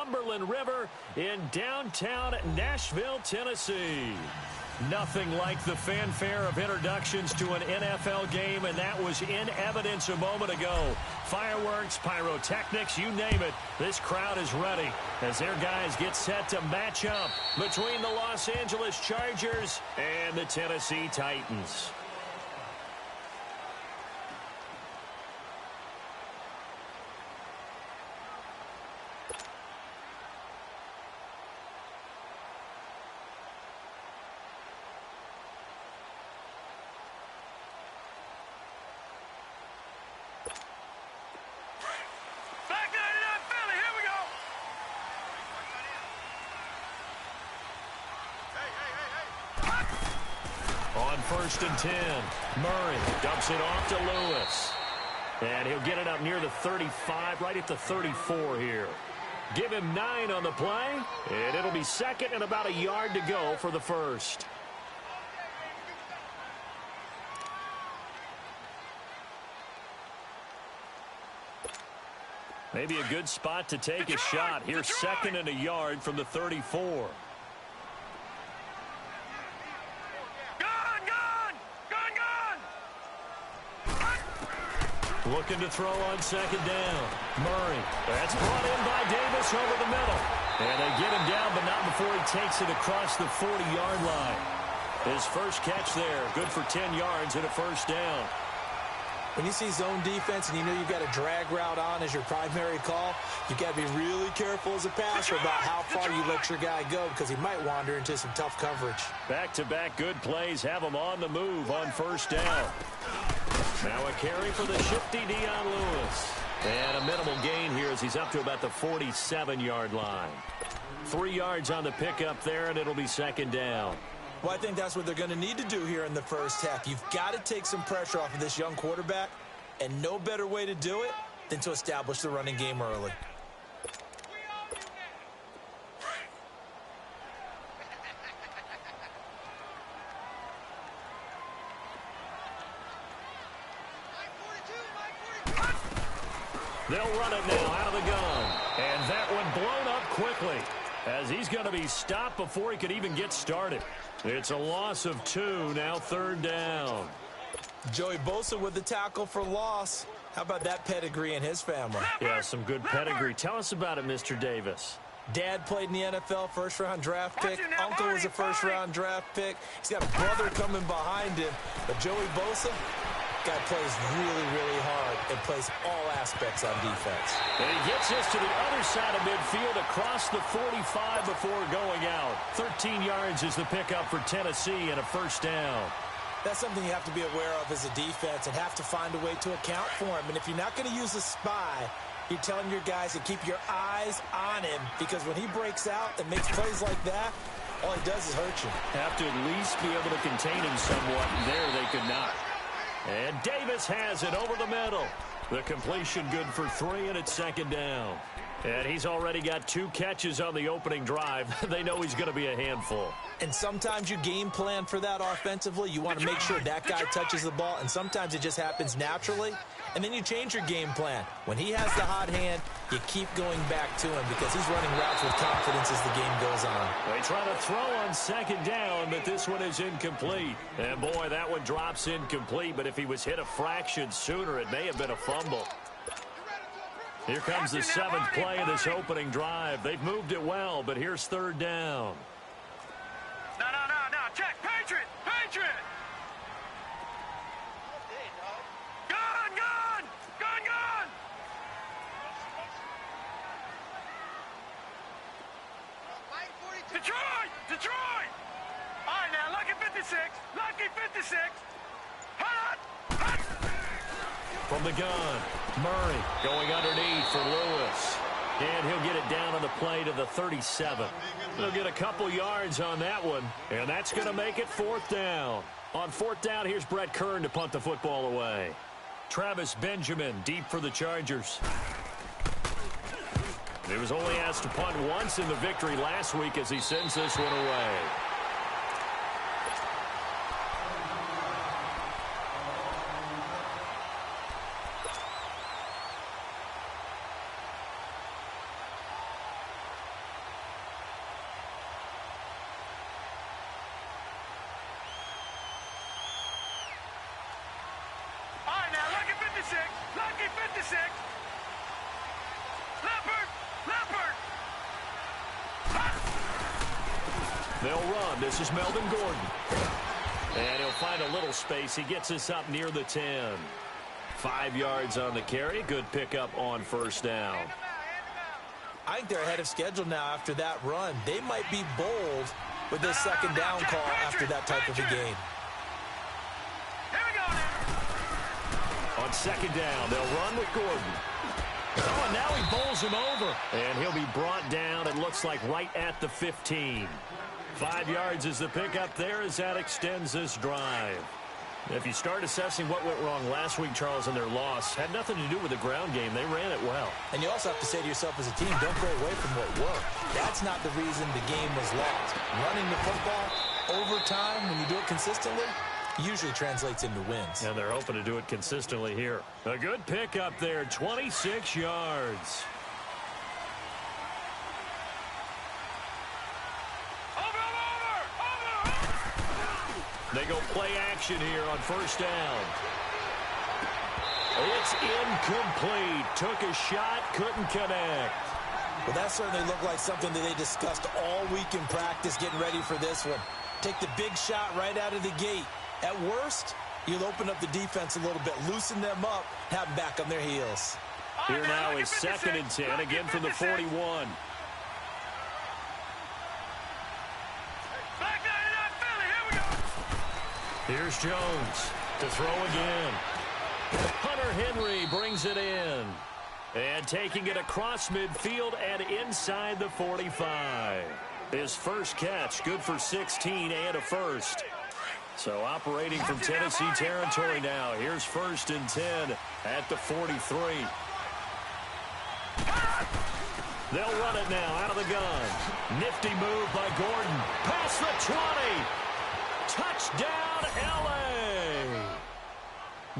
Cumberland River in downtown Nashville, Tennessee. Nothing like the fanfare of introductions to an NFL game, and that was in evidence a moment ago. Fireworks, pyrotechnics, you name it. This crowd is ready as their guys get set to match up between the Los Angeles Chargers and the Tennessee Titans. First and 10. Murray dumps it off to Lewis. And he'll get it up near the 35, right at the 34 here. Give him 9 on the play, and it'll be second and about a yard to go for the first. Maybe a good spot to take a shot. Here's second and a yard from the 34. Looking to throw on second down. Murray. That's brought in by Davis over the middle. And they get him down, but not before he takes it across the 40-yard line. His first catch there. Good for 10 yards and a first down. When you see zone defense and you know you've got a drag route on as your primary call, you've got to be really careful as a passer about how far you let your guy go because he might wander into some tough coverage. Back-to-back good plays have him on the move on first down. Now a carry for the shifty Dion Lewis. And a minimal gain here as he's up to about the 47-yard line. 3 yards on the pickup there, and it'll be second down. Well, I think that's what they're going to need to do here in the first half. You've got to take some pressure off of this young quarterback, and no better way to do it than to establish the running game early. They'll run it now out of the gun. And that one blown up quickly as he's going to be stopped before he could even get started. It's a loss of 2, now third down. Joey Bosa with the tackle for loss. How about that pedigree in his family? Yeah, some good pedigree. Tell us about it, Mr. Davis. Dad played in the NFL, first-round draft pick. Uncle was a first-round draft pick. He's got a brother coming behind him. But Joey Bosa, guy plays really, really hard and plays all aspects on defense. And he gets this to the other side of midfield across the 45 before going out. 13 yards is the pickup for Tennessee and a first down. That's something you have to be aware of as a defense and have to find a way to account for him. And if you're not going to use a spy, you're telling your guys to keep your eyes on him because when he breaks out and makes plays like that, all he does is hurt you. Have to at least be able to contain him somewhat. There they could not. And Davis has it over the middle. The completion good for 3, and it's second down. And he's already got 2 catches on the opening drive. They know he's going to be a handful. And sometimes you game plan for that offensively. You want to make sure that guy touches the ball, and sometimes it just happens naturally. And then you change your game plan. When he has the hot hand, you keep going back to him because he's running routes with confidence as the game goes on. They try to throw on second down, but this one is incomplete. And, boy, that one drops incomplete. But if he was hit a fraction sooner, it may have been a fumble. Here comes the 7th play of this opening drive. They've moved it well, but here's third down. No. Check. Patriot. Gun. Detroit. All right, now, lucky 56. Hot. From the gun, Murray going underneath for Lewis. And he'll get it down on the play to the 37. He'll get a couple yards on that one, and that's going to make it fourth down. On fourth down, here's Brett Kern to punt the football away. Travis Benjamin deep for the Chargers. He was only asked to punt once in the victory last week as he sends this one away. Lucky 56. Leopard. Leopard. They'll run. This is Melvin Gordon. And he'll find a little space. He gets us up near the 10. 5 yards on the carry. Good pickup on first down. I think they're ahead of schedule now after that run. They might be bold with this second down call after that type of a game. Here we go now. On second down, they'll run with Gordon. Oh, and now he bowls him over. And he'll be brought down, it looks like, right at the 15. 5 yards is the pickup there as that extends this drive. If you start assessing what went wrong last week, Charles, in their loss, had nothing to do with the ground game. They ran it well. And you also have to say to yourself as a team, don't go away from what worked. That's not the reason the game was lost. Running the football over time, when you do it consistently, usually translates into wins. And they're hoping to do it consistently here. A good pickup there, 26 yards. They go play action here on first down. It's incomplete. Took a shot, couldn't connect. Well, that certainly looked like something that they discussed all week in practice getting ready for this one. Take the big shot right out of the gate. At worst, you'll open up the defense a little bit, loosen them up, have them back on their heels. Here now is 2nd and 10, again from the 41. Here's Jones to throw again. Hunter Henry brings it in. And taking it across midfield and inside the 45. His first catch, good for 16 and a first. So operating from Tennessee territory now. Here's 1st and 10 at the 43. They'll run it now out of the gun. Nifty move by Gordon. Past the 20. Touchdown, L.A.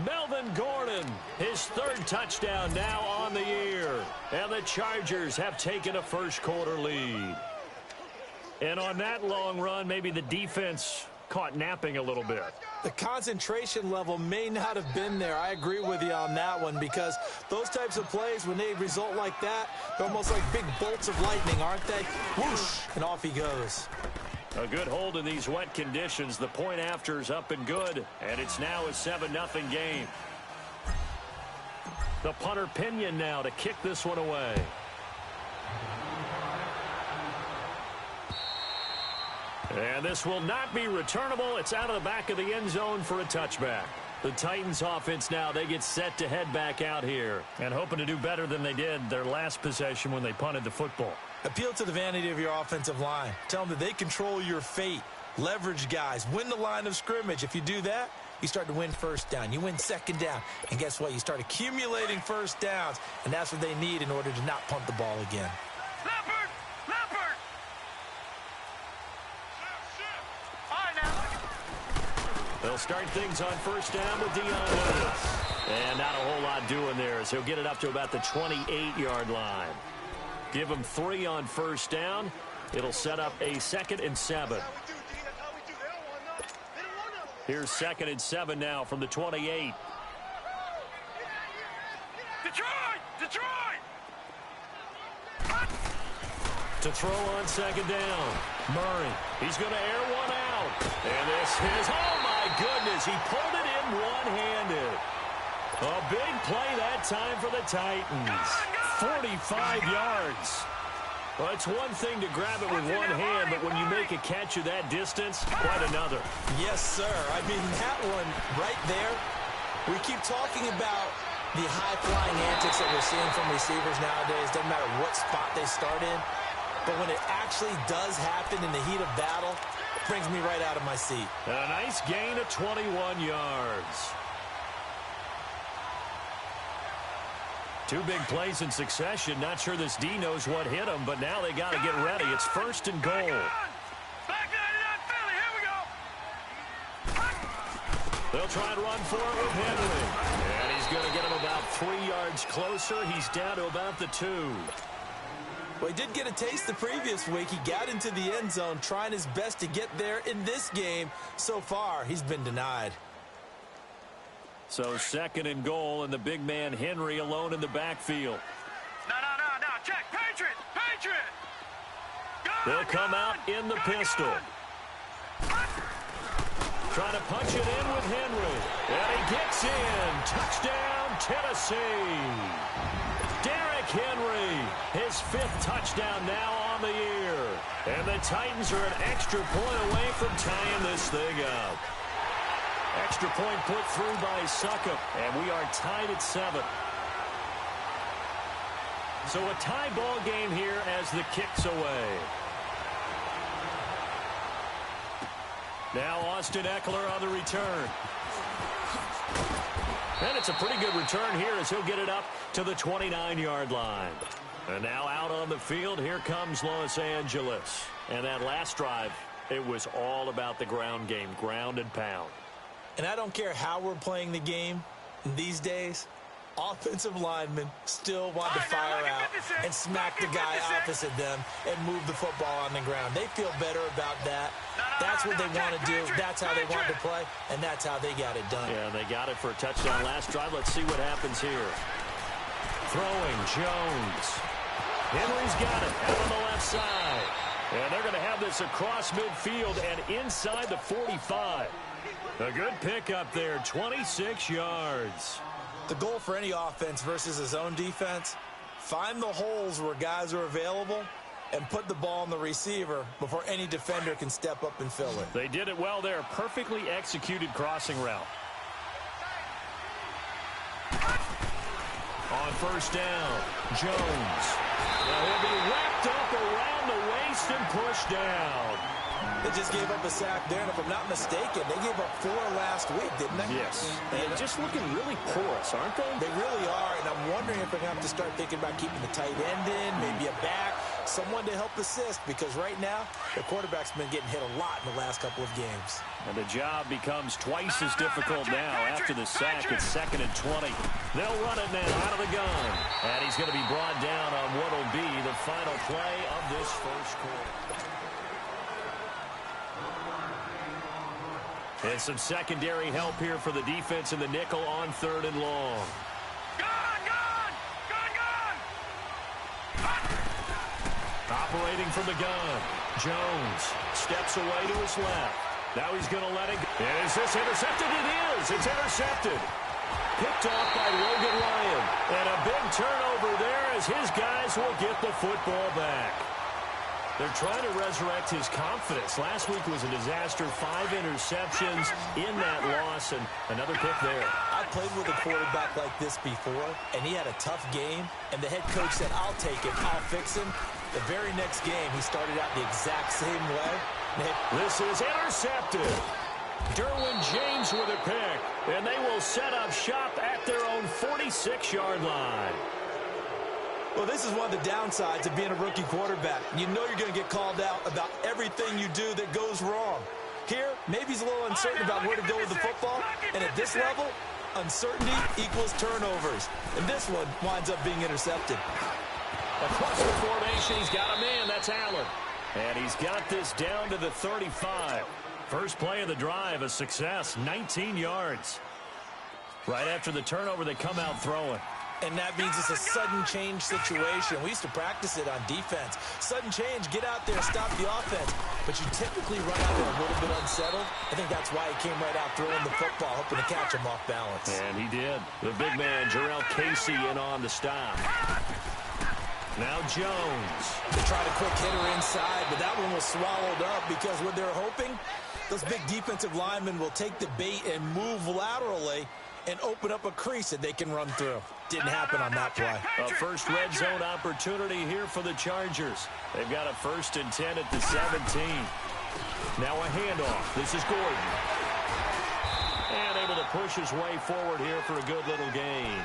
Melvin Gordon, his 3rd touchdown now on the year. And the Chargers have taken a first-quarter lead. And on that long run, maybe the defense caught napping a little bit. The concentration level may not have been there. I agree with you on that one because those types of plays, when they result like that, they're almost like big bolts of lightning, aren't they? Whoosh, and off he goes. A good hold in these wet conditions. The point after is up and good, and it's now a 7-0 game. The punter Pinion now to kick this one away. And this will not be returnable. It's out of the back of the end zone for a touchback. The Titans offense now, they get set to head back out here and hoping to do better than they did their last possession when they punted the football. Appeal to the vanity of your offensive line. Tell them that they control your fate. Leverage guys. Win the line of scrimmage. If you do that, you start to win first down. You win second down. And guess what? You start accumulating first downs. And that's what they need in order to not punt the ball again. Leopard! Leopard! All right, now. They'll start things on first down with Deion Lewis. And not a whole lot doing there as he'll get it up to about the 28-yard line. Give him 3 on first down. It'll set up a 2nd and 7. Here's 2nd and 7 now from the 28. Detroit! Detroit! To throw on 2nd down. Murray, he's going to air one out. And this is, oh my goodness, he pulled it in one-handed. A big play that time for the Titans. 45 yards. Well, it's one thing to grab it with one hand, but when you make a catch of that distance, quite another. Yes, sir. I mean, that one right there, we keep talking about the high-flying antics that we're seeing from receivers nowadays. Doesn't matter what spot they start in. But when it actually does happen in the heat of battle, it brings me right out of my seat. And a nice gain of 21 yards. 2 big plays in succession. Not sure this D knows what hit him, but now they got to get ready. It's 1st and goal. Back 99 Philly, here we go. They'll try and run for it with Henry. And he's going to get him about 3 yards closer. He's down to about the 2. Well, he did get a taste the previous week. He got into the end zone trying his best to get there in this game. So far, he's been denied. So second and goal, and the big man Henry alone in the backfield. No. Check. Patriot. Gun, They'll come out in the pistol. Trying to punch it in with Henry. And he gets in. Touchdown, Tennessee. Derrick Henry, his 5th touchdown now on the year. And the Titans are an extra point away from tying this thing up. Extra point put through by Succop, and we are tied at 7. So a tie ball game here as the kick's away. Now Austin Eckler on the return. And it's a pretty good return here as he'll get it up to the 29-yard line. And now out on the field, here comes Los Angeles. And that last drive, it was all about the ground game, ground and pound. And I don't care how we're playing the game these days, offensive linemen still want to fire out and smack the guy opposite them and move the football on the ground. They feel better about that. That's what they want to do. That's how they want to play, and that's how they got it done. Yeah, they got it for a touchdown last drive. Let's see what happens here. Throwing, Jones. Henry's got it out on the left side. And they're going to have this across midfield and inside the 45. A good pickup there, 26 yards. The goal for any offense versus his own defense, find the holes where guys are available and put the ball on the receiver before any defender can step up and fill it. They did it well there. Perfectly executed crossing route. On first down, Jones. Now he'll be wrapped up around the waist and pushed down. They just gave up a sack there, and if I'm not mistaken, they gave up 4 last week, didn't they? Yes. And just looking really porous, aren't they? They really are, and I'm wondering if they're going to have to start thinking about keeping the tight end in, maybe a back, someone to help assist, because right now, the quarterback's been getting hit a lot in the last couple of games. And the job becomes twice as difficult now after the sack. It's 2nd and 20. They'll run it now out of the gun. And he's going to be brought down on what will be the final play of this first quarter. And some secondary help here for the defense in the nickel on 3rd and long. Gun! Operating from the gun. Jones steps away to his left. Now he's going to let it go. Is this intercepted? It is. It's intercepted. Picked off by Logan Ryan. And a big turnover there as his guys will get the football back. They're trying to resurrect his confidence. Last week was a disaster. 5 interceptions in that loss, and another pick there. I played with a quarterback like this before, and he had a tough game, and the head coach said, I'll take him, I'll fix him. The very next game, he started out the exact same way. This is intercepted. Derwin James with a pick, and they will set up shop at their own 46-yard line. Well, this is one of the downsides of being a rookie quarterback. You know you're going to get called out about everything you do that goes wrong. Here, maybe he's a little uncertain about where to go with the football, and at this level, uncertainty equals turnovers. And this one winds up being intercepted. Across the formation, he's got a man. That's Allen. And he's got this down to the 35. First play of the drive, a success, 19 yards. Right after the turnover, they come out throwing. And that means it's a sudden change situation. We used to practice it on defense. Sudden change, get out there, stop the offense. But you typically run out there a little bit unsettled. I think that's why he came right out throwing the football, hoping to catch him off balance. And he did. The big man, Jarrell Casey, in on the stop. Now Jones. They tried a quick hitter inside, but that one was swallowed up because what they're hoping, those big defensive linemen will take the bait and move laterally and open up a crease that they can run through. Didn't happen on that play. A first red zone opportunity here for the Chargers. They've got a 1st and 10 at the 17. Now a handoff. This is Gordon. And able to push his way forward here for a good little gain.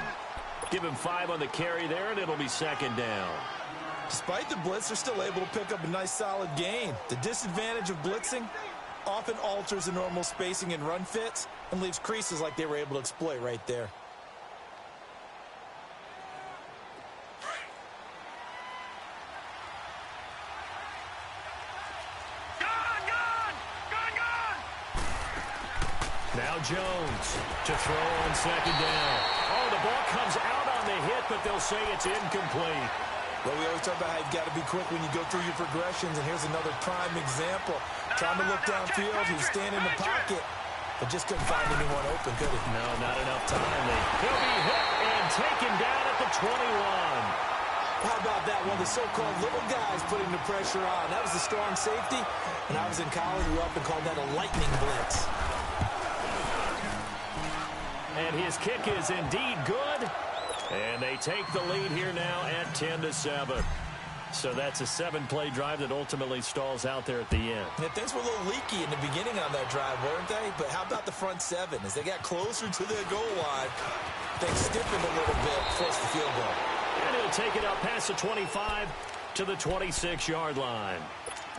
Give him 5 on the carry there, and it'll be 2nd down. Despite the blitz, they're still able to pick up a nice solid gain. The disadvantage of blitzing often alters the normal spacing and run fits and leaves creases like they were able to exploit right there. Now Jones. Titans to throw on second down. Oh, the ball comes out on the hit, but they'll say it's incomplete. Well, we always talk about how you've got to be quick when you go through your progressions, and here's another prime example. Trying to look downfield, he was standing in the pocket, but just couldn't find anyone open, could he? No, not enough time. He'll be hit and taken down at the 21. How about that? One of the so-called little guys putting the pressure on. That was the strong safety. When I was in college, we often called that a lightning blitz. And his kick is indeed good. And they take the lead here now at 10-7. So that's a 7-play drive that ultimately stalls out there at the end. Yeah, things were a little leaky in the beginning on that drive, weren't they? But how about the front seven? As they got closer to their goal line, things stiffened a little bit, forced the field goal. And he'll take it up past the 25 to the 26-yard line.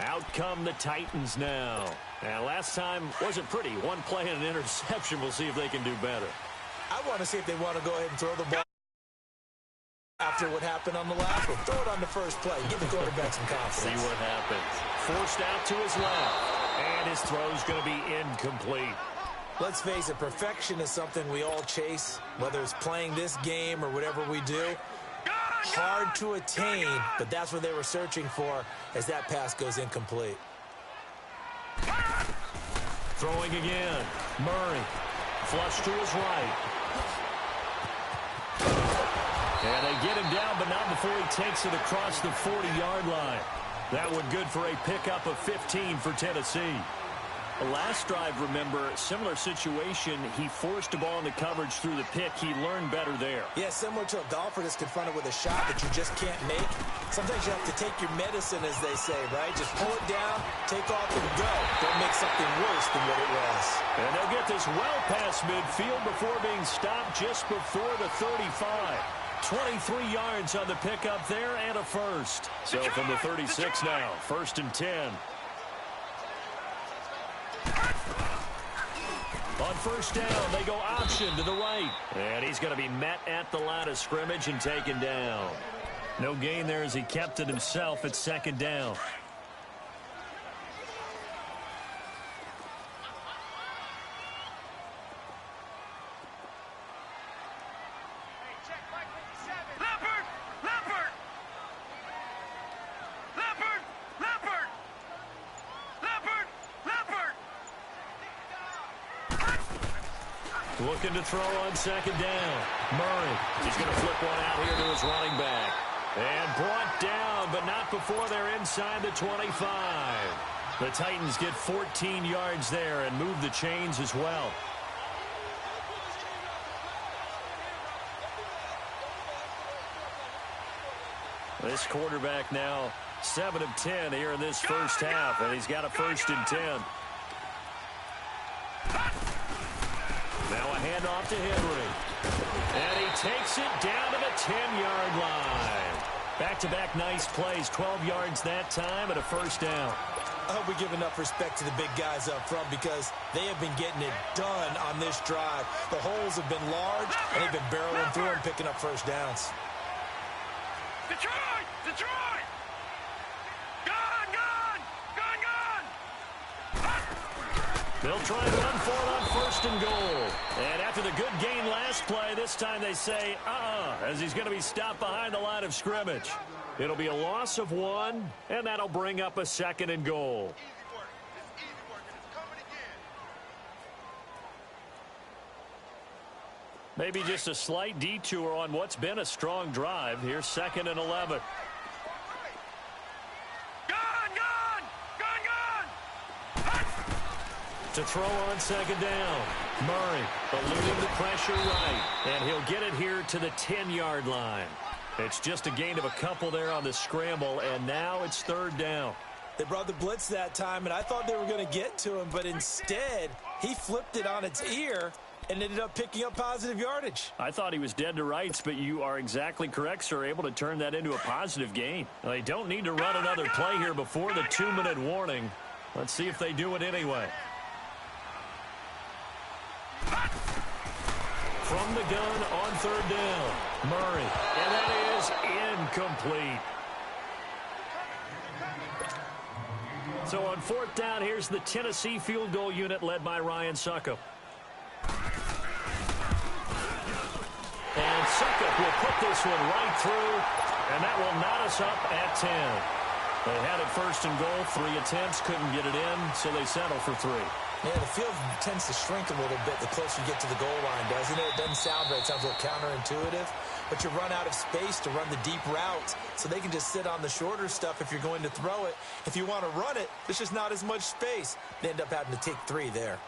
Out come the Titans now. And last time wasn't pretty. One play and an interception. We'll see if they can do better. I want to see if they want to go ahead and throw the ball after what happened on the last one. Throw it on the first play. Give the quarterback some confidence. See what happens. Forced out to his left. And his throw's going to be incomplete. Let's face it, perfection is something we all chase, whether it's playing this game or whatever we do. Hard to attain, but that's what they were searching for as that pass goes incomplete. Throwing again. Murray. Flush to his right. And they get him down, but not before he takes it across the 40-yard line. That one good for a pickup of 15 for Tennessee. The last drive, remember, similar situation. He forced the ball into coverage through the pick. He learned better there. Yeah, similar to a golfer that's confronted with a shot that you just can't make. Sometimes you have to take your medicine, as they say, right? Just pull it down, take off, and go. Don't make something worse than what it was. And they'll get this well past midfield before being stopped just before the 35. 23 yards on the pickup there and a first. So from the 36 now, 1st and 10. On first down, they go option to the right. And he's going to be met at the line of scrimmage and taken down. No gain there as he kept it himself at 2nd down. Looking to throw on 2nd down. Murray. He's going to flip one out here to his running back. And brought down, but not before they're inside the 25. The Titans get 14 yards there and move the chains as well. This quarterback now 7 of 10 here in this first half, and he's got a 1st and 10. Now a handoff to Henry. And he takes it down to the 10-yard line. Back-to-back nice plays, 12 yards that time and a 1st down. I hope we give enough respect to the big guys up front because they have been getting it done on this drive. The holes have been large, and they've been barreling through and picking up 1st downs. Detroit! Detroit! Gone! Gone! Gone! Gone! They'll try and run for it on 1st and goal. And after the good gain last play, this time they say, as he's going to be stopped behind the line of scrimmage. It'll be a loss of 1, and that'll bring up a 2nd and goal. Maybe just a slight detour on what's been a strong drive. Here's 2nd and 11. To throw on 2nd down. Murray eluding the pressure right. And he'll get it here to the 10-yard line. It's just a gain of a couple there on the scramble, and now it's 3rd down. They brought the blitz that time, and I thought they were going to get to him, but instead he flipped it on its ear and ended up picking up positive yardage. I thought he was dead to rights, but you are exactly correct, sir, able to turn that into a positive gain. They don't need to run another play here before the 2-minute warning. Let's see if they do it anyway. From the gun on 3rd down, Murray, and that is incomplete. So on 4th down, here's the Tennessee field goal unit led by Ryan Succop. this one right through, and that will knot us up at 10. They had it first and goal, 3 attempts, couldn't get it in, so they settle for 3. Yeah, the field tends to shrink a little bit the closer you get to the goal line, doesn't it? It doesn't sound right. It sounds a little counterintuitive. But you run out of space to run the deep routes, so they can just sit on the shorter stuff if you're going to throw it. If you want to run it, there's just not as much space. They end up having to take 3 there.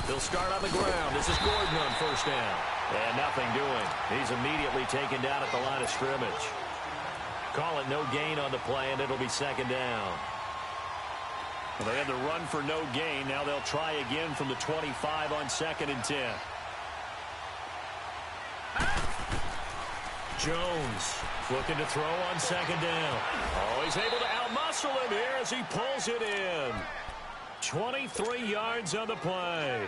They'll start on the ground. This is Gordon on first down. And nothing doing. He's immediately taken down at the line of scrimmage. Call it no gain on the play, and it'll be second down. Well, they had the run for no gain. Now they'll try again from the 25 on 2nd and 10. Jones looking to throw on 2nd down. Oh, he's able to outmuscle him here as he pulls it in. 23 yards on the play.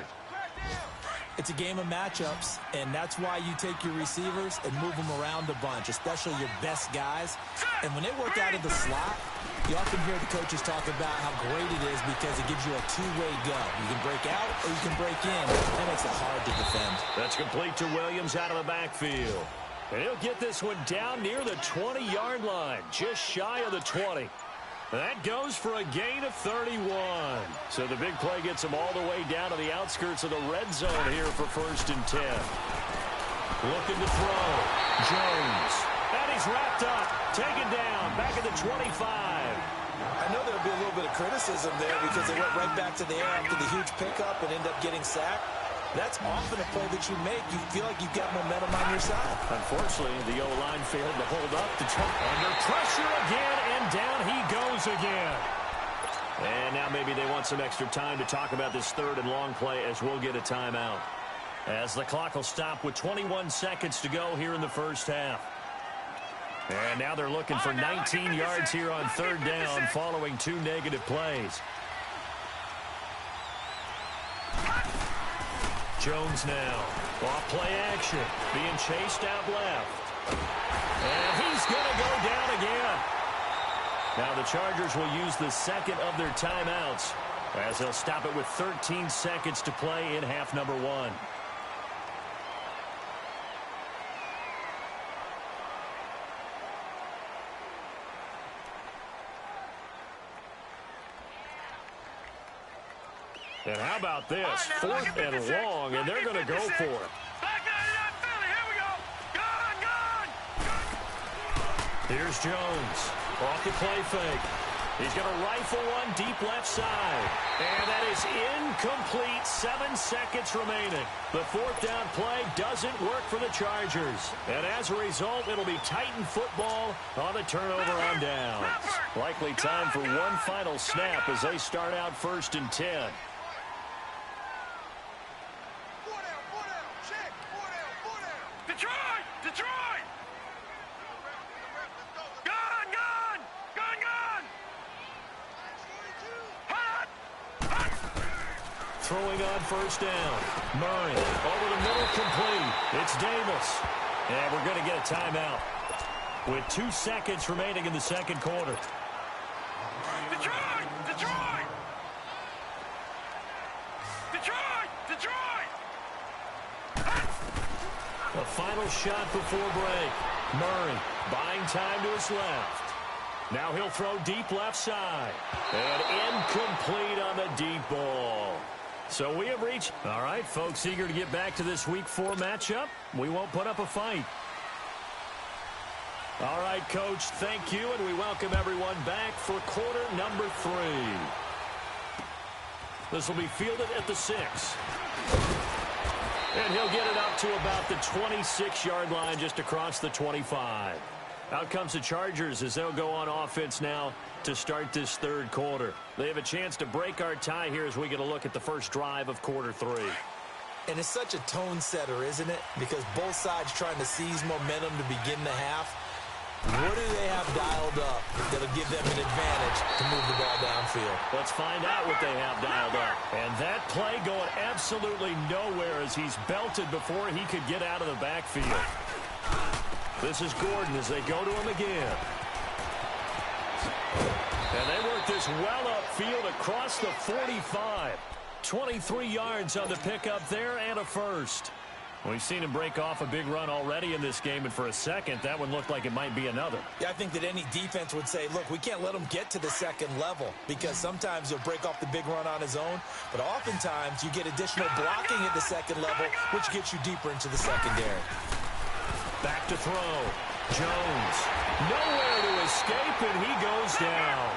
It's a game of matchups, and that's why you take your receivers and move them around a bunch, especially your best guys. And when they work out of the slot, you often hear the coaches talk about how great it is because it gives you a two-way go. You can break out or you can break in. That makes it hard to defend. That's complete to Williams out of the backfield. And he'll get this one down near the 20-yard line, just shy of the 20. That goes for a gain of 31. So the big play gets him all the way down to the outskirts of the red zone here for 1st and 10. Looking to throw. Jones. And he's wrapped up. Taken down. Back at the 25. I know there'll be a little bit of criticism there because they went right back to the air after the huge pickup and end up getting sacked. That's often a play that you make. You feel like you've got momentum on your side. Unfortunately, the O-line failed to hold up. Under pressure again, and down he goes again. And now maybe they want some extra time to talk about this 3rd and long play as we'll get a timeout. As the clock will stop with 21 seconds to go here in the first half. And now they're looking for 19 yards here on 3rd down following 2 negative plays. Jones now. Off play action. Being chased out left. And he's going to go down again. Now the Chargers will use the 2nd of their timeouts as they'll stop it with 13 seconds to play in half number 1. And how about this? 4th and long, and they're going to go for it. Here's Jones. Off the play fake. He's going to rifle one deep left side. And that is incomplete. 7 seconds remaining. The 4th down play doesn't work for the Chargers. And as a result, it'll be Titan football on the turnover on downs. Likely time for one final snap as they start out 1st and 10. Detroit! Throwing on 1st down. Murray over the middle, complete. It's Davis. And we're going to get a timeout with 2 seconds remaining in the 2nd quarter. A final shot before break. Murray buying time to his left. Now he'll throw deep left side. And incomplete on the deep ball. So we have reached. All right, folks, eager to get back to this Week 4 matchup. We won't put up a fight. All right, Coach, thank you, and we welcome everyone back for quarter number 3. This will be fielded at the 6. And he'll get it up to about the 26-yard line just across the 25. Out comes the Chargers as they'll go on offense now to start this 3rd quarter. They have a chance to break our tie here as we get a look at the first drive of quarter 3. And it's such a tone setter, isn't it? Because both sides trying to seize momentum to begin the half. What do they have dialed up that'll give them an advantage to move the ball downfield? Let's find out what they have dialed up. And that play going absolutely nowhere as he's belted before he could get out of the backfield. This is Gordon as they go to him again. And they work this well upfield across the 45. 23 yards on the pickup there and a first. We've seen him break off a big run already in this game, and for a second, that one looked like it might be another. Yeah, I think that any defense would say, look, we can't let him get to the second level because sometimes he'll break off the big run on his own, but oftentimes you get additional blocking at the second level, which gets you deeper into the secondary. Back to throw. Jones. Nowhere to escape, and he goes down.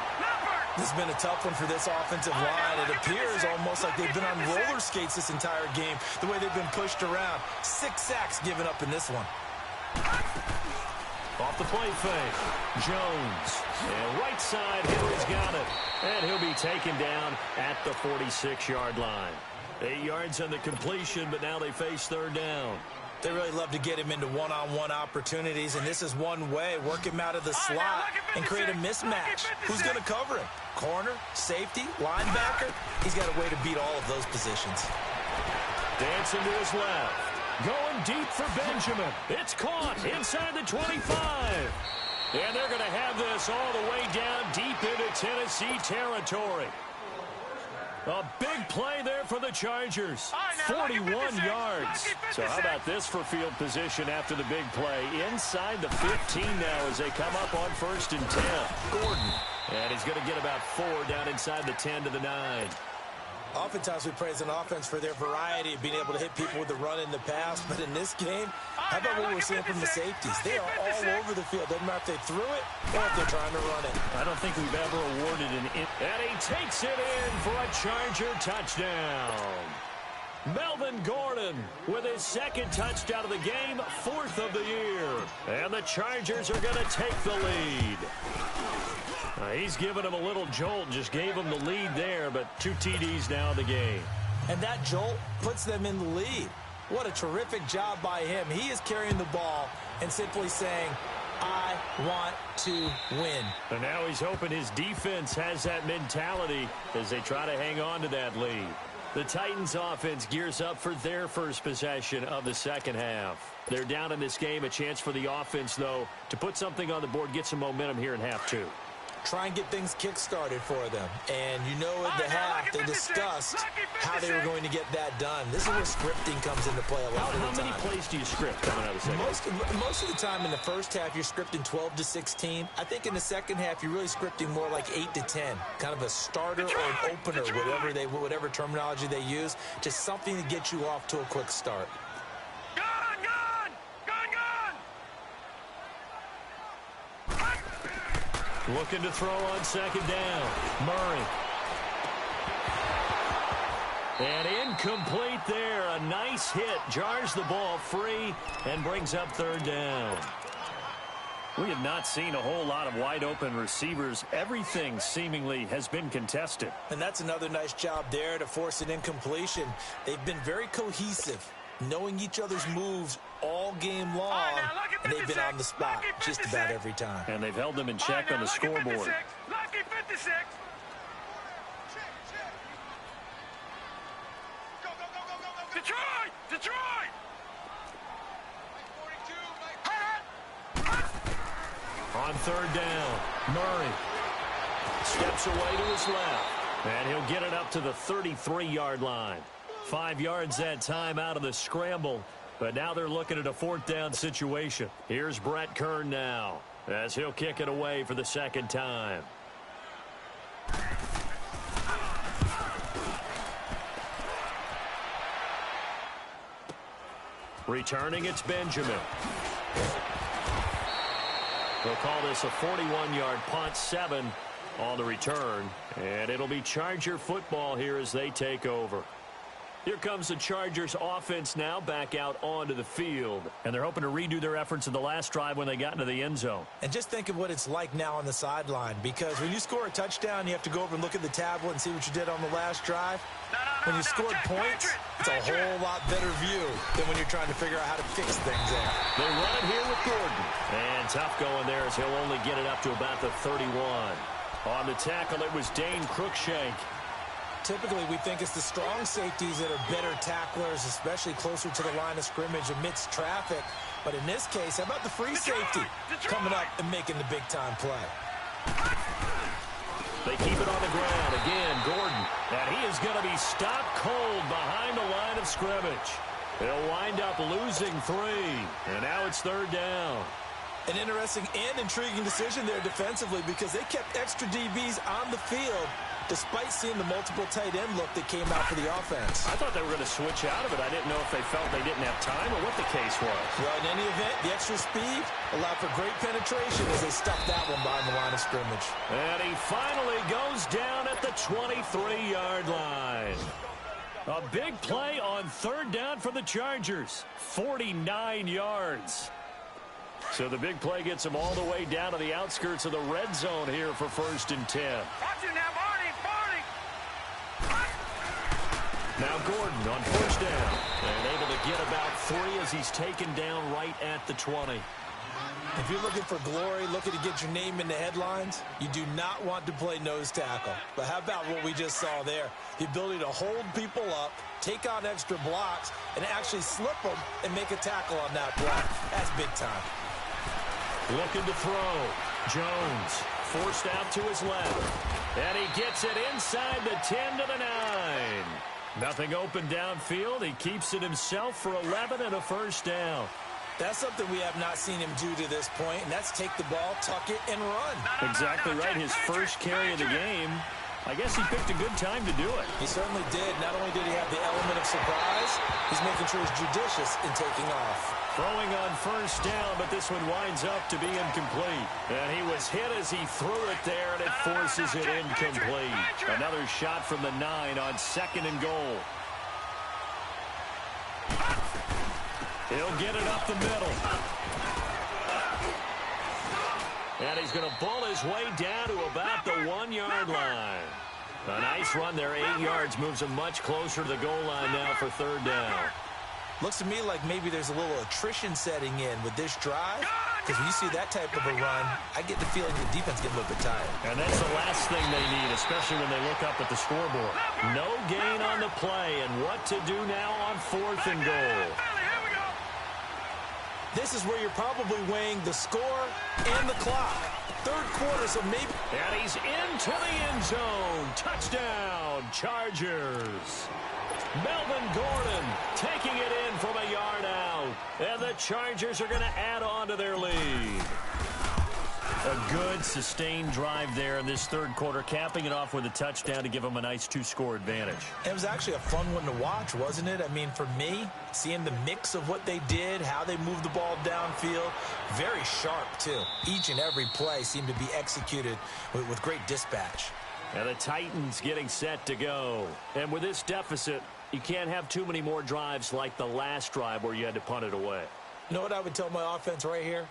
This has been a tough one for this offensive line. It appears almost like they've been on roller skates this entire game, the way they've been pushed around. 6 sacks given up in this one. Off the play fake. Jones. And right side, Henry's got it. And he'll be taken down at the 46-yard line. 8 yards on the completion, but now they face third down. They really love to get him into one-on-one opportunities, and this is one way. Work him out of the slot and create a mismatch. Who's going to cover him? Corner, safety, linebacker? He's got a way to beat all of those positions. Dancing to his left. Going deep for Benjamin. It's caught inside the 25. And they're going to have this all the way down deep into Tennessee territory. A big play there for the Chargers. 41 yards. So how about this for field position after the big play? Inside the 15 now as they come up on 1st and 10. Gordon. And he's going to get about 4 down inside the 10 to the 9. Oftentimes we praise an offense for their variety of being able to hit people with the run in the pass. But in this game, how about what we're seeing from the safeties? They are all over the field. Doesn't matter if they threw it or if they're trying to run it. I don't think we've ever awarded an in. And he takes it in for a Charger touchdown. Melvin Gordon with his 2nd touchdown of the game, 4th of the year. And the Chargers are going to take the lead. He's given him a little jolt, just gave him the lead there, but 2 TDs now in the game. And that jolt puts them in the lead. What a terrific job by him. He is carrying the ball and simply saying, I want to win. And now he's hoping his defense has that mentality as they try to hang on to that lead. The Titans offense gears up for their first possession of the second half. They're down in this game. A chance for the offense, though, to put something on the board, get some momentum here in half 2. Try and get things kick-started for them. And you know at the half they discussed how they were going to get that done. This is where scripting comes into play a lot of the time. How many plays do you script coming out of the second half? Most of the time in the first half you're scripting 12 to 16. I think in the second half you're really scripting more like 8 to 10. Kind of a starter or an opener, whatever terminology they use. Just something to get you off to a quick start. Looking to throw on 2nd down. Murray. And incomplete there. A nice hit. Jars the ball free and brings up 3rd down. We have not seen a whole lot of wide open receivers. Everything seemingly has been contested. And that's another nice job there to force an incompletion. They've been very cohesive, knowing each other's moves all game long, and they've been on the spot just about every time. And they've held them in check on the scoreboard. Lucky 56. Detroit! Detroit! On 3rd down, Murray steps away to his left, and he'll get it up to the 33-yard line. 5 yards that time out of the scramble, but now they're looking at a 4th down situation. Here's Brett Kern now as he'll kick it away for the 2nd time. Returning, it's Benjamin. They'll call this a 41-yard punt, 7 on the return, and it'll be Charger football here as they take over. Here comes the Chargers offense now back out onto the field. And they're hoping to redo their efforts in the last drive when they got into the end zone. And just think of what it's like now on the sideline, because when you score a touchdown, you have to go over and look at the tablet and see what you did on the last drive. When you scored points, it's a whole lot better view than when you're trying to figure out how to fix things in. They run it here with Gordon. And tough going there as he'll only get it up to about the 31. On the tackle, it was Dane Cruikshank. Typically, we think it's the strong safeties that are better tacklers, especially closer to the line of scrimmage amidst traffic. But in this case, how about the free safety coming up and making the big-time play? They keep it on the ground. Again, Gordon. And he is going to be stopped cold behind the line of scrimmage. He'll wind up losing 3. And now it's 3rd down. An interesting and intriguing decision there defensively, because they kept extra DBs on the field despite seeing the multiple tight end look that came out for the offense. I thought they were going to switch out of it. I didn't know if they felt they didn't have time or what the case was. Well, in any event, the extra speed allowed for great penetration as they stuffed that one behind the line of scrimmage. And he finally goes down at the 23-yard line. A big play on 3rd down for the Chargers. 49 yards. So the big play gets them all the way down to the outskirts of the red zone here for 1st and 10. Watch it now, Barney. Now Gordon on 1st down. And able to get about 3 as he's taken down right at the 20. If you're looking for glory, looking to get your name in the headlines, you do not want to play nose tackle. But how about what we just saw there? The ability to hold people up, take on extra blocks, and actually slip them and make a tackle on that block. That's big time. Looking to throw. Jones forced out to his left. And he gets it inside the 10 to the 9. Nothing open downfield. He keeps it himself for 11 and a 1st down. That's something we have not seen him do to this point, and that's take the ball, tuck it, and run. Exactly right. His first carry of the game. I guess he picked a good time to do it. He certainly did. Not only did he have the element of surprise, he's making sure he's judicious in taking off. Throwing on 1st down, but this one winds up to be incomplete. And he was hit as he threw it there, and it forces it incomplete. Another shot from the 9 on 2nd and goal. He'll get it up the middle. And he's going to bull his way down to about the 1-yard line. A nice run there, 8 yards, moves him much closer to the goal line now for 3rd down. Looks to me like maybe there's a little attrition setting in with this drive, because when you see that type of a run, I get the feeling the defense gets a little bit tired. And that's the last thing they need, especially when they look up at the scoreboard. No gain on the play, and what to do now on 4th and goal. This is where you're probably weighing the score and the clock. 3rd quarter, so maybe... And he's into the end zone. Touchdown, Chargers. Melvin Gordon taking it in from a yard out. And the Chargers are going to add on to their lead. A good, sustained drive there in this 3rd quarter, capping it off with a touchdown to give them a nice 2-score advantage. It was actually a fun one to watch, wasn't it? I mean, for me, seeing the mix of what they did, how they moved the ball downfield, very sharp, too. Each and every play seemed to be executed with great dispatch. And the Titans getting set to go. And with this deficit, you can't have too many more drives like the last drive where you had to punt it away. You know what I would tell my offense right here?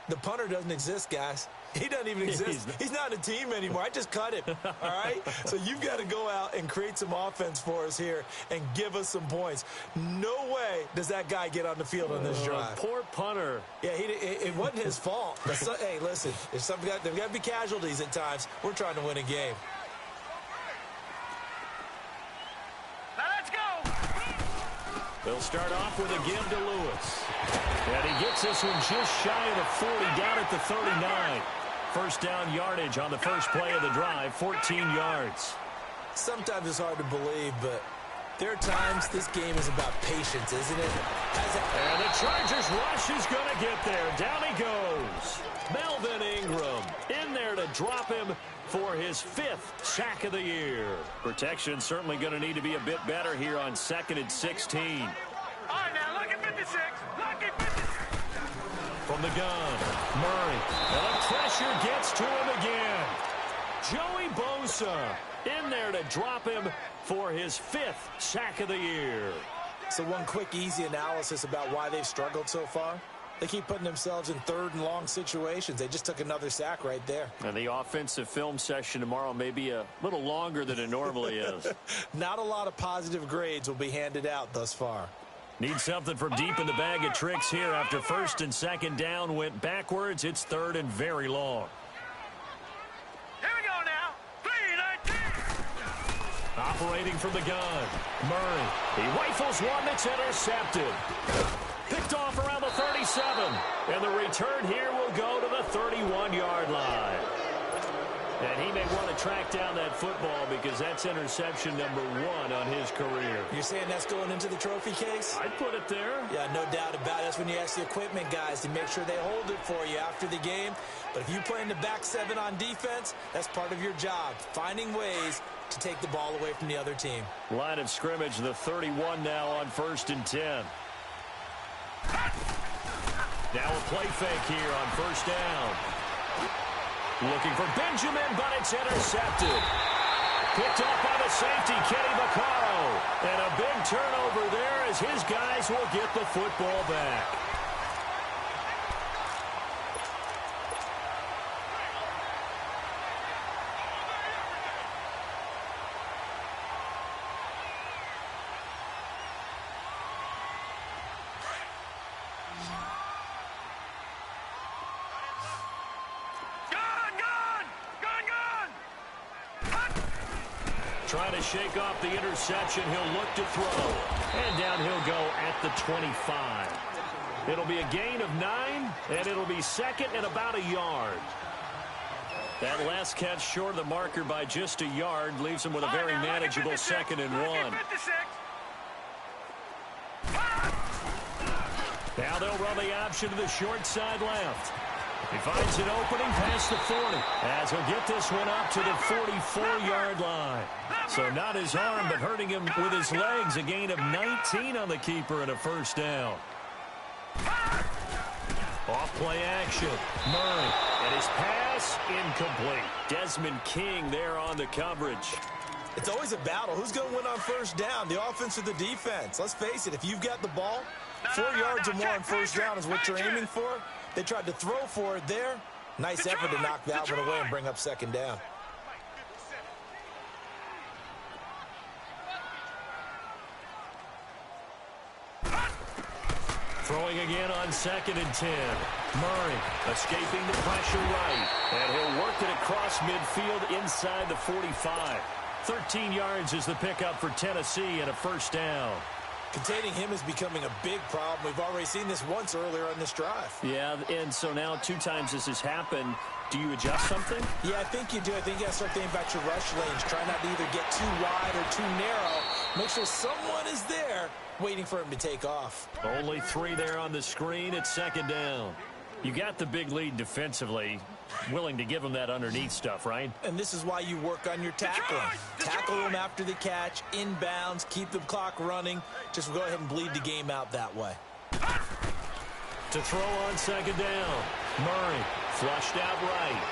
The punter doesn't exist, guys. He doesn't even exist. He's not a team anymore. I just cut him, all right? So you've got to go out and create some offense for us here and give us some points. No way does that guy get on the field on this drive. Poor punter. Yeah, it wasn't his fault. But hey, listen, there's got to be casualties at times. We're trying to win a game. They'll start off with a give to Lewis. And he gets this one just shy of the 40, down at the 39. 1st down yardage on the first play of the drive, 14 yards. Sometimes it's hard to believe, but there are times this game is about patience, isn't it? And the Chargers rush is going to get there. Down he goes. Melvin Ingram in there to drop him for his 5th sack of the year. Protection certainly going to need to be a bit better here on 2nd and 16. All right, now, look at 56. Look at 56. From the gun, Murray. And the pressure gets to him again. Joey Bosa Bosa in there to drop him for his 5th sack of the year. So one quick, easy analysis about why they've struggled so far. They keep putting themselves in 3rd and long situations. They just took another sack right there. And the offensive film session tomorrow may be a little longer than it normally is. Not a lot of positive grades will be handed out thus far. Need something from deep in the bag of tricks here after 1st and 2nd down went backwards. It's 3rd and very long. Here we go now. 3-19. Operating from the gun. Murray. He rifles one that's intercepted. Picked off around the 37. And the return here will go to the 31-yard line. And he may want to track down that football because that's interception number 1 on his career. You're saying that's going into the trophy case? I'd put it there. Yeah, no doubt about it. That's when you ask the equipment guys to make sure they hold it for you after the game. But if you play in the back 7 on defense, that's part of your job, finding ways to take the ball away from the other team. Line of scrimmage, the 31 now on 1st and 10. Now a play fake here on 1st down. Looking for Benjamin, but it's intercepted. Picked up by the safety, Kenny Vaccaro. And a big turnover there as his guys will get the football back. Trying to shake off the interception. He'll look to throw. And down he'll go at the 25. It'll be a gain of 9, and it'll be 2nd and about a yard. That last catch short of the marker by just a yard leaves him with a very manageable 2nd and 1. Now they'll run the option to the short side left. He finds an opening past the 40 as he'll get this one up to the 44-yard line. So not his arm, but hurting him with his legs. A gain of 19 on the keeper and a 1st down. Off play action. Murray. And his pass incomplete. Desmond King there on the coverage. It's always a battle. Who's going to win on 1st down, the offense or the defense? Let's face it, if you've got the ball, 4 yards or more on 1st down is what you're aiming for. They tried to throw for it there. Nice effort to knock that one away and bring up 2nd down. Throwing again on 2nd and 10. Murray escaping the pressure right. And he'll work it across midfield inside the 45. 13 yards is the pickup for Tennessee and a 1st down. Containing him is becoming a big problem. We've already seen this once earlier on this drive. Yeah, and so now 2 times this has happened. Do you adjust something? Yeah, I think you do. I think you have to start thinking about your rush lanes. Try not to either get too wide or too narrow. Make sure someone is there waiting for him to take off. Only 3 there on the screen at 2nd down. You got the big lead defensively. Willing to give him that underneath stuff, right? And this is why you work on your tackling. Tackle them after the catch, inbounds, keep the clock running. Just go ahead and bleed the game out that way. To throw on 2nd down. Murray flushed out right.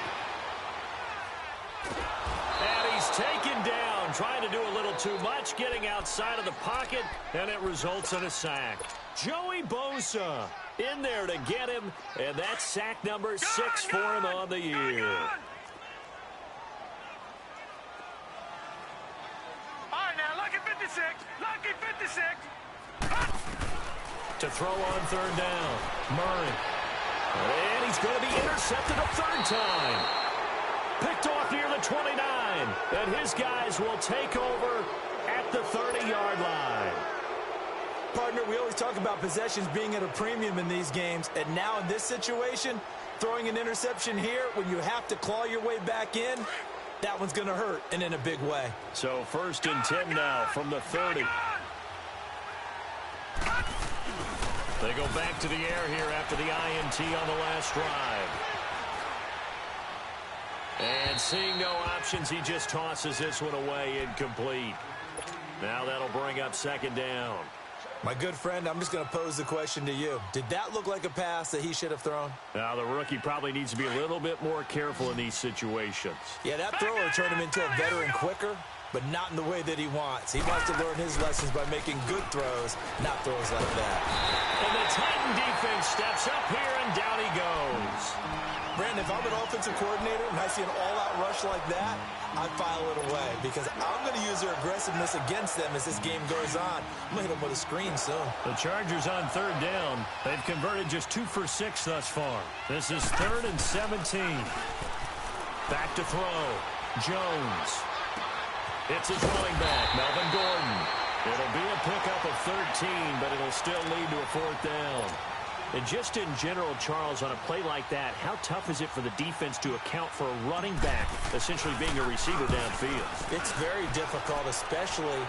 And he's taken down, trying to do a little too much, getting outside of the pocket, and it results in a sack. Joey Bosa in there to get him, and that's sack number 6 for him on the year. All right, now, lucky 56. Lucky 56. To throw on 3rd down. Murray. And he's going to be intercepted a 3rd time. Picked off near the 29. And his guys will take over at the 30-yard line. Partner, we always talk about possessions being at a premium in these games, and now in this situation, throwing an interception here when you have to claw your way back in, that one's going to hurt, and in a big way. So 1st and 10 now from the 30. They go back to the air here after the INT on the last drive. And seeing no options, he just tosses this one away incomplete. Now that'll bring up 2nd down. My good friend, I'm just going to pose the question to you. Did that look like a pass that he should have thrown? Now, the rookie probably needs to be a little bit more careful in these situations. Yeah, that throw will turn him into a veteran quicker, but not in the way that he wants. He wants to learn his lessons by making good throws, not throws like that. And the Titan defense steps up here, and down he goes. Brandon, if I'm an offensive coordinator and I see an all-out rush like that, I file it away because I'm going to use their aggressiveness against them as this game goes on. I'm going to hit them with a screen soon. The Chargers on third down. They've converted just 2 for 6 thus far. This is 3rd and 17. Back to throw. Jones. It's his running back, Melvin Gordon. It'll be a pickup of 13, but it'll still lead to a 4th down. And just in general, Charles, on a play like that, how tough is it for the defense to account for a running back essentially being a receiver downfield? It's very difficult, especially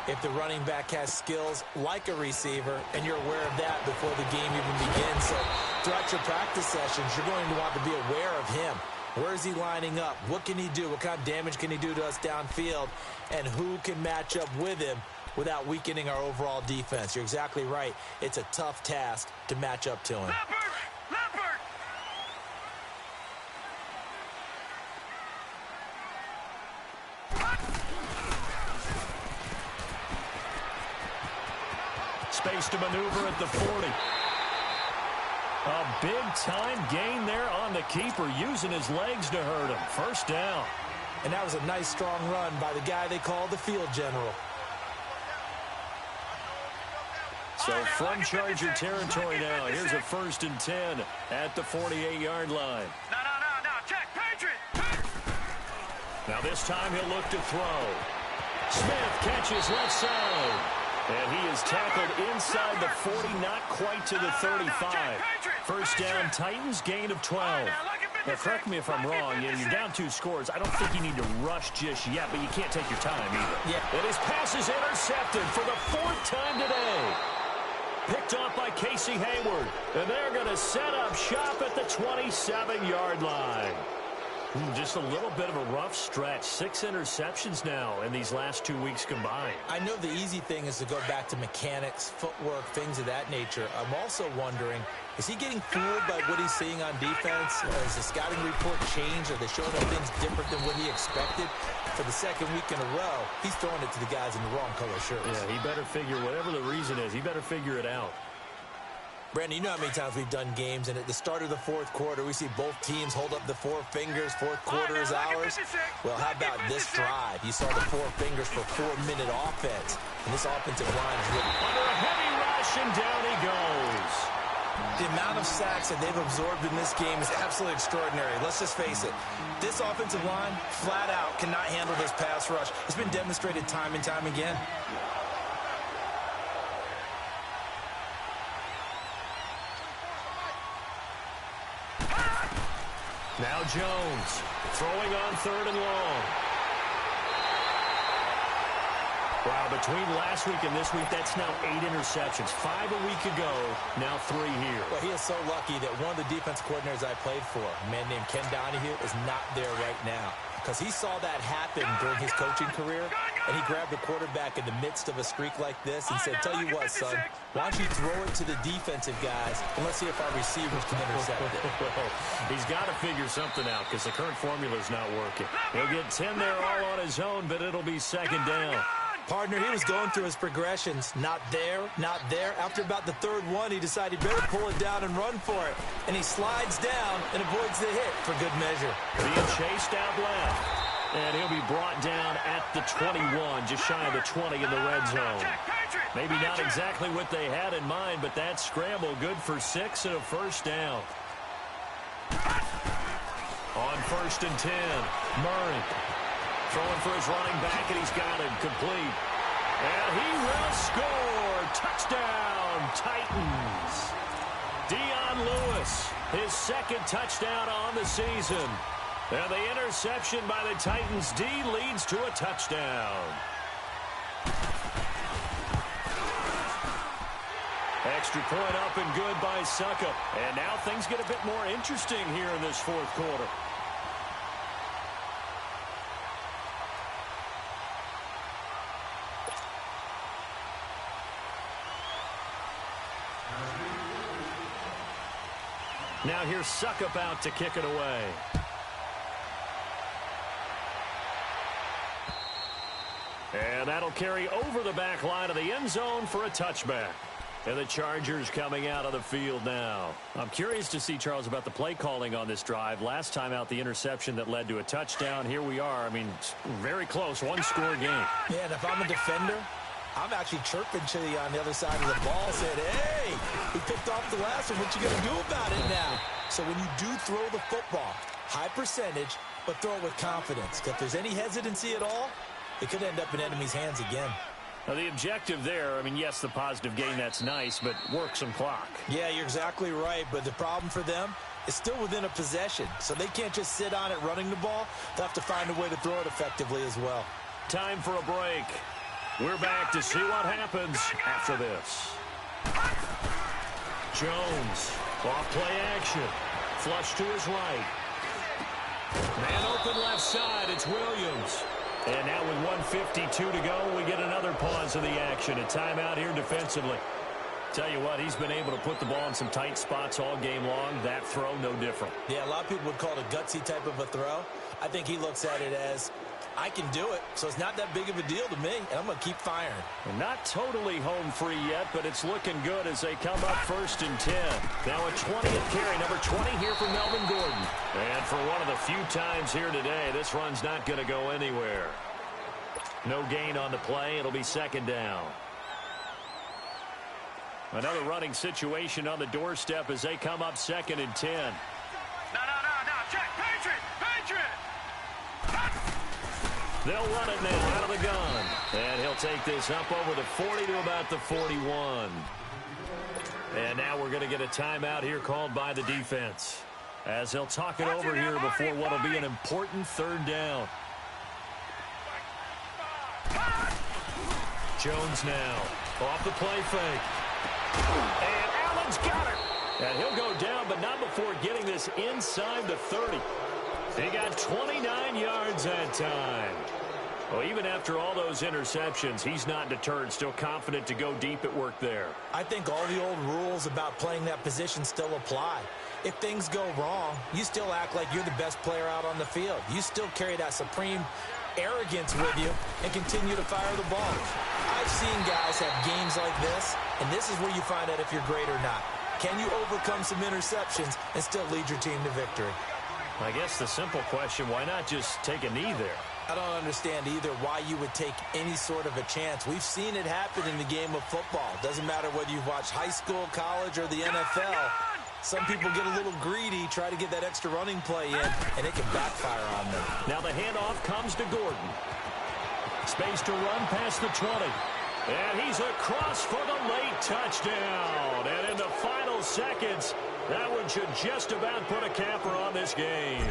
if the running back has skills like a receiver, and you're aware of that before the game even begins. So throughout your practice sessions, you're going to want to be aware of him. Where is he lining up? What can he do? What kind of damage can he do to us downfield? And who can match up with him without weakening our overall defense? You're exactly right. It's a tough task to match up to him. Leopard! Space to maneuver at the 40. A big-time gain there on the keeper, using his legs to hurt him. 1st down. And that was a nice, strong run by the guy they call the field general. So from Charger territory now, here's a 1st and 10 at the 48-yard line. No, check, Patriot! Now this time he'll look to throw. Smith catches left side. And he is tackled inside the 40, not quite to the 35. 1st down, Titans, gain of 12. Now, correct me if I'm wrong. You're down 2 scores. I don't think you need to rush just yet, but you can't take your time either. Yeah. And his pass is intercepted for the 4th time today. Picked off by Casey Hayward. And they're going to set up shop at the 27-yard line. Just a little bit of a rough stretch. 6 interceptions now in these last 2 weeks combined. I know the easy thing is to go back to mechanics, footwork, things of that nature. I'm also wondering, is he getting fooled by what he's seeing on defense? Has the scouting report changed? Are they showing him things different than what he expected? For the 2nd week in a row, he's throwing it to the guys in the wrong color shirts. Yeah, he better figure, whatever the reason is, he better figure it out. Brandon, you know how many times we've done games, and at the start of the 4th quarter, we see both teams hold up the 4 fingers. 4th quarter is ours. Well, how about this drive? You saw the 4 fingers for 4-minute offense, and this offensive line is really... Under a heavy rush, and down he goes. The amount of sacks that they've absorbed in this game is absolutely extraordinary. Let's just face it. This offensive line, flat out, cannot handle this pass rush. It's been demonstrated time and time again. Now Jones, throwing on 3rd and long. Wow, between last week and this week, that's now 8 interceptions. 5 a week ago, now 3 here. Well, he is so lucky that one of the defense coordinators I played for, a man named Ken Donahue, is not there right now. Because he saw that happen during his coaching career, and he grabbed the quarterback in the midst of a streak like this and said, tell you what, son, why don't you throw it to the defensive guys, and let's see if our receivers can intercept it. He's got to figure something out because the current formula is not working. He'll get 10 there all on his own, but it'll be 2nd down. Partner, he was going through his progressions. Not there, not there. After about the 3rd one, he decided he better pull it down and run for it. And he slides down and avoids the hit for good measure. Being chased out left. And he'll be brought down at the 21, just shy of the 20 in the red zone. Maybe not exactly what they had in mind, but that scramble good for 6 and a 1st down. On 1st and 10, Murray. Throwing for his running back, and he's got him complete. And he will score. Touchdown, Titans. Dion Lewis, his 2nd touchdown on the season. And the interception by the Titans D leads to a touchdown. Extra point up and good by Succop. And now things get a bit more interesting here in this 4th quarter. Now here's Suckup out to kick it away. And that'll carry over the back line of the end zone for a touchback. And the Chargers coming out of the field now. I'm curious to see, Charles, about the play calling on this drive. Last time out, the interception that led to a touchdown. Here we are. I mean, very close, one-score game. Yeah, and if I'm a defender, I'm actually chirping to you on the other side of the ball, saying, hey, we picked off the last one. What you going to do about it now? So when you do throw the football, high percentage, but throw it with confidence. If there's any hesitancy at all, it could end up in enemy's hands again. Now, the objective there, I mean, yes, the positive gain, that's nice, but work some clock. Yeah, you're exactly right, but the problem for them is still within a possession, so they can't just sit on it running the ball. They'll have to find a way to throw it effectively as well. Time for a break. We're back to see what happens after this. Jones, off play action, flush to his right. Man open left side, it's Williams. And now with 1:52 to go, we get another pause of the action. A timeout here defensively. Tell you what, he's been able to put the ball in some tight spots all game long. That throw, no different. Yeah, a lot of people would call it a gutsy type of a throw. I think he looks at it as, I can do it, so it's not that big of a deal to me, and I'm going to keep firing. Well, not totally home free yet, but it's looking good as they come up 1st and 10. Now a 20th carry, number 20 here for Melvin Gordon. And for one of the few times here today, this run's not going to go anywhere. No gain on the play. It'll be 2nd down. Another running situation on the doorstep as they come up 2nd and 10. No. Check. Patriot. They'll run it now out of the gun. And he'll take this up over the 40 to about the 41. And now we're going to get a timeout here called by the defense, as they'll talk it over here before what will be an important 3rd down. Jones now off the play fake. And Allen's got it. And he'll go down, but not before getting this inside the 30. He got 29 yards that time. Well, even after all those interceptions, he's not deterred, still confident to go deep at work there. I think all the old rules about playing that position still apply. If things go wrong, you still act like you're the best player out on the field. You still carry that supreme arrogance with you and continue to fire the ball. I've seen guys have games like this, and this is where you find out if you're great or not. Can you overcome some interceptions and still lead your team to victory? I guess the simple question, why not just take a knee there? I don't understand either why you would take any sort of a chance. We've seen it happen in the game of football. Doesn't matter whether you've watched high school, college, or the NFL. Some people get a little greedy, try to get that extra running play in, and it can backfire on them. Now the handoff comes to Gordon. Space to run past the 20. And he's across for the late touchdown. And in the final seconds, that one should just about put a capper on this game.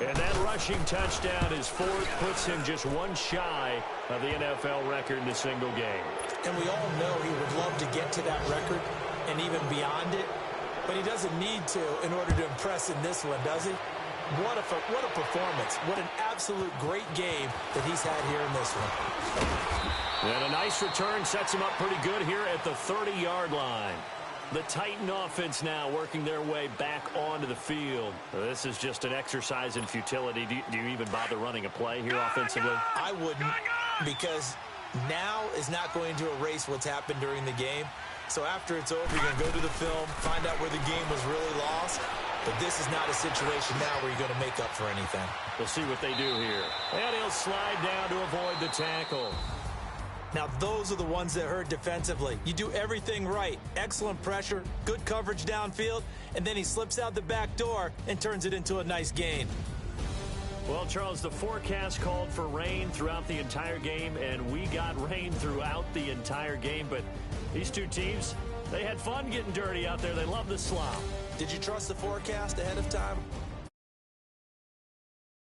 And that rushing touchdown is 4th, puts him just one shy of the NFL record in a single game. And we all know he would love to get to that record and even beyond it, but he doesn't need to in order to impress in this one, does he? What a performance. What an absolute great game that he's had here in this one. And a nice return sets him up pretty good here at the 30-yard line. The Titan offense now working their way back onto the field. This is just an exercise in futility. Do you even bother running a play here offensively? I wouldn't, because now is not going to erase what's happened during the game. So after it's over, you're going to go to the film, find out where the game was really lost. But this is not a situation now where you're going to make up for anything. We'll see what they do here. And he'll slide down to avoid the tackle. Now, those are the ones that hurt defensively. You do everything right. Excellent pressure, good coverage downfield, and then he slips out the back door and turns it into a nice gain. Well, Charles, the forecast called for rain throughout the entire game, and we got rain throughout the entire game. But these two teams, they had fun getting dirty out there. They love the slop. Did you trust the forecast ahead of time?